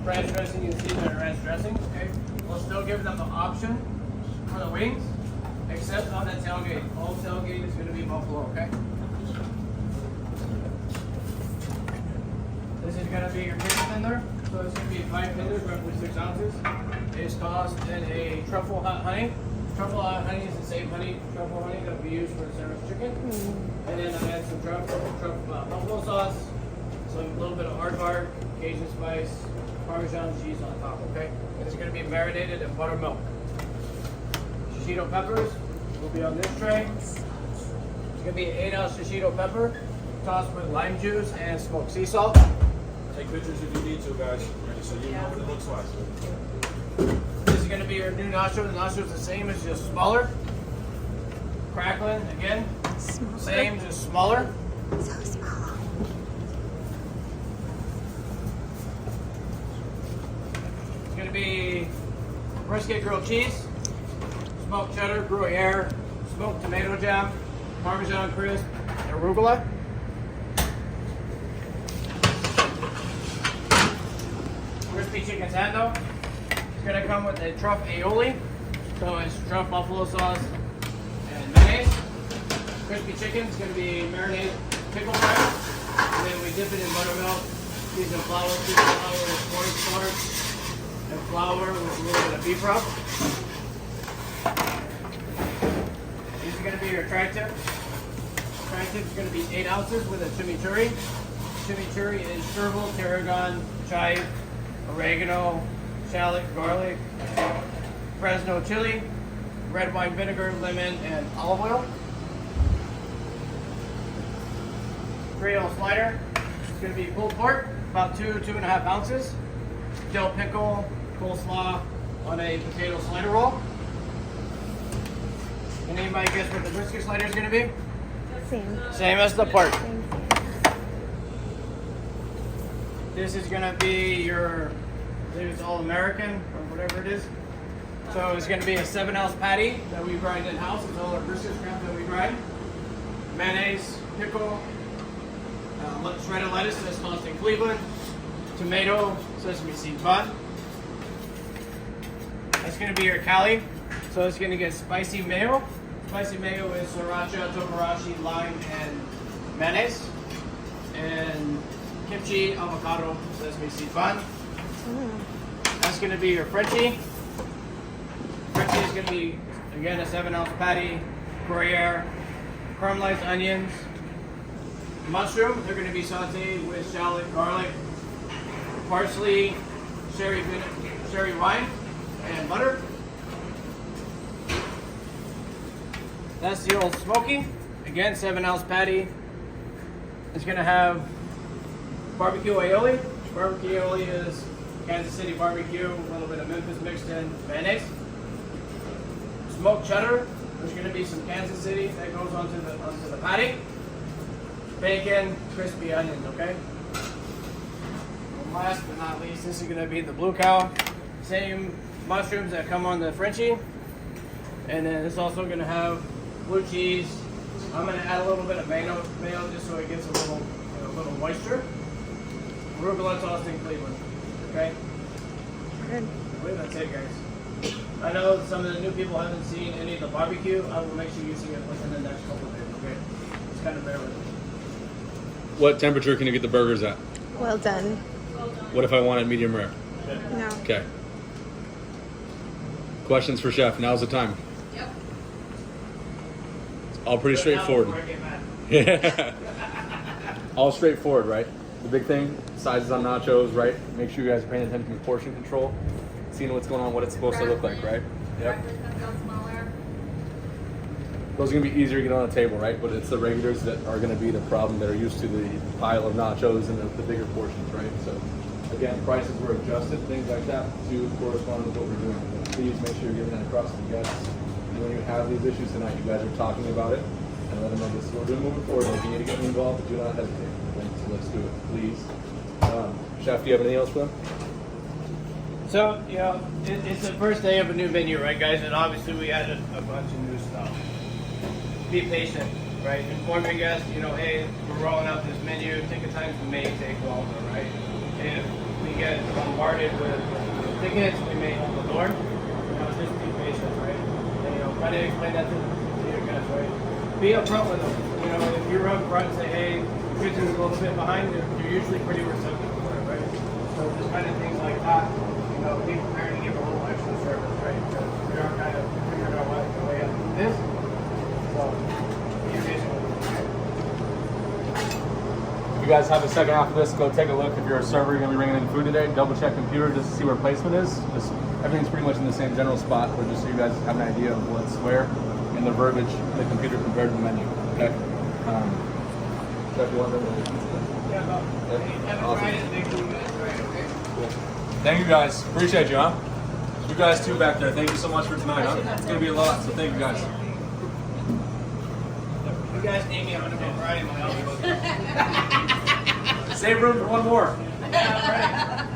ranch dressing, you can see the ranch dressing. Okay, we'll still give them the option for the wings, except on the tailgate. All tailgate is going to be buffalo. Okay. This is going to be your chicken tender. So it's going to be 5 tenders, roughly 6 ounces. It's tossed in a truffle hot honey. Truffle hot honey is the same truffle honey that we use for the sandwich chicken. And then I add some buffalo sauce, some little bit of aardvark, Cajun spice, Parmesan cheese on top. Okay, and it's going to be marinated in buttermilk. Shishito peppers will be on this tray. It's going to be an 8-ounce shishito pepper, tossed with lime juice and smoked sea salt. Take pictures if you need to, guys. So you know what it looks like. This is going to be your new nacho. The nacho is the same, it's just smaller. Crackling again. Smaller. Same, just smaller. So small. It's going to be brisket grilled cheese, smoked cheddar, Gruyere, smoked tomato jam, Parmesan crisp, and arugula. Crispy chicken sando. It's going to come with a truffle aioli. So it's truffle buffalo sauce and mayonnaise. Crispy chicken is going to be marinated pickle rice. And then we dip it in buttermilk, season flour with cornstarch, and flour with a little bit of beef rub. These are going to be your tri-tip. Tri-tip is going to be 8 ounces with a chimichurri. Chimichurri is chervil, tarragon, chive, oregano, shallot, garlic, Fresno chili, red wine vinegar, lemon, and olive oil. Creole slider. It's going to be pulled pork, about 2.5 ounces. Dill pickle, coleslaw on a potato slider roll. Can anybody guess what the brisket slider is going to be? Same. Same as the pork. Same. This is going to be your, I believe it's all American or whatever it is. So it's going to be a 7-ounce patty that we grind in house. It's all our brisket scrap that we grind. Mayonnaise, pickle, shredded lettuce that's tossed in Cleveland, tomato, sesame seed bun. That's going to be your cali. So it's going to get spicy mayo. Spicy mayo is sriracha, togarashi, lime, and mayonnaise. And kimchi, avocado, sesame seed bun. That's going to be your Frenchie. Frenchie is going to be, again, a 7-ounce patty, Gruyere, caramelized onions, mushroom. They're going to be sauteed with shallot, garlic, parsley, sherry wine, and butter. That's the old smoky. Again, 7-ounce patty. It's going to have barbecue aioli. Barbecue aioli is Kansas City barbecue, a little bit of Memphis mixed in, mayonnaise. Smoked cheddar. There's going to be some Kansas City that goes onto the patty. Bacon, crispy onions, okay? And last but not least, this is going to be the blue cow. Same mushrooms that come on the Frenchie. And then it's also going to have blue cheese. I'm going to add a little bit of mayo just so it gets a little moisture. Arugula tossed in Cleveland, okay? Good. I believe that's it, guys. I know some of the new people haven't seen any of the barbecue. I will make sure you see it within the next couple of days, okay? Just kind of bear with it. What temperature can you get the burgers at? Well done. What if I wanted medium rare? No. Okay. Questions for Chef. Now's the time. Yep. It's all pretty But now straightforward. before I get mad. Yeah. All straightforward, right? The big thing, sizes on nachos, right? Make sure you guys are paying attention to portion control, seeing what's going on, what it's supposed to look like, right? Yep. Breakfast comes out smaller. Those are gonna be easier to get on the table, right? But it's the regulars that are gonna be the problem, that are used to the pile of nachos and the bigger portions, right? So again, prices were adjusted, things like that, to correspond with what we're doing. But please make sure you're getting that across to the guests. And when you have these issues tonight, you guys are talking about it, and let them know this is what we're doing moving forward. If you need to get me involved, do not hesitate. So let's do it, please. Chef, do you have anything else for them? So, you know, it's the first day of a new menu, right, guys? And obviously we added a bunch of new stuff. Be patient, right? Inform your guests, you know, hey, we're rolling out this menu. Ticket times may take longer, right? If we you get bombarded with tickets, we may hold the door. Just be patient, right? And, try to explain that to your guys, right? Be upfront with them. If you're upfront and say, hey, the kitchen's a little bit behind, you're usually pretty receptive for it, right? So just kind of things like that, be prepared to give a little extra service, right? Because we are kind of figuring out what the way up to this. So, be patient with it. You guys have a second after this, go take a look. If you're a server, you're gonna be bringing in food today, double check computer just to see where placement is. Everything's pretty much in the same general spot, but just so you guys have an idea of what's where and the verbiage in the computer compared to the menu. Okay. Check one of them. Yeah, no. Awesome. Right, make sure you guys right, okay? Cool. Thank you guys. Appreciate you, huh? You guys too back there. Thank you so much for tonight, huh? It's gonna be a lot, so thank you guys. You guys need me, I'm gonna go Friday in my office. Save room for one more. Yeah, right.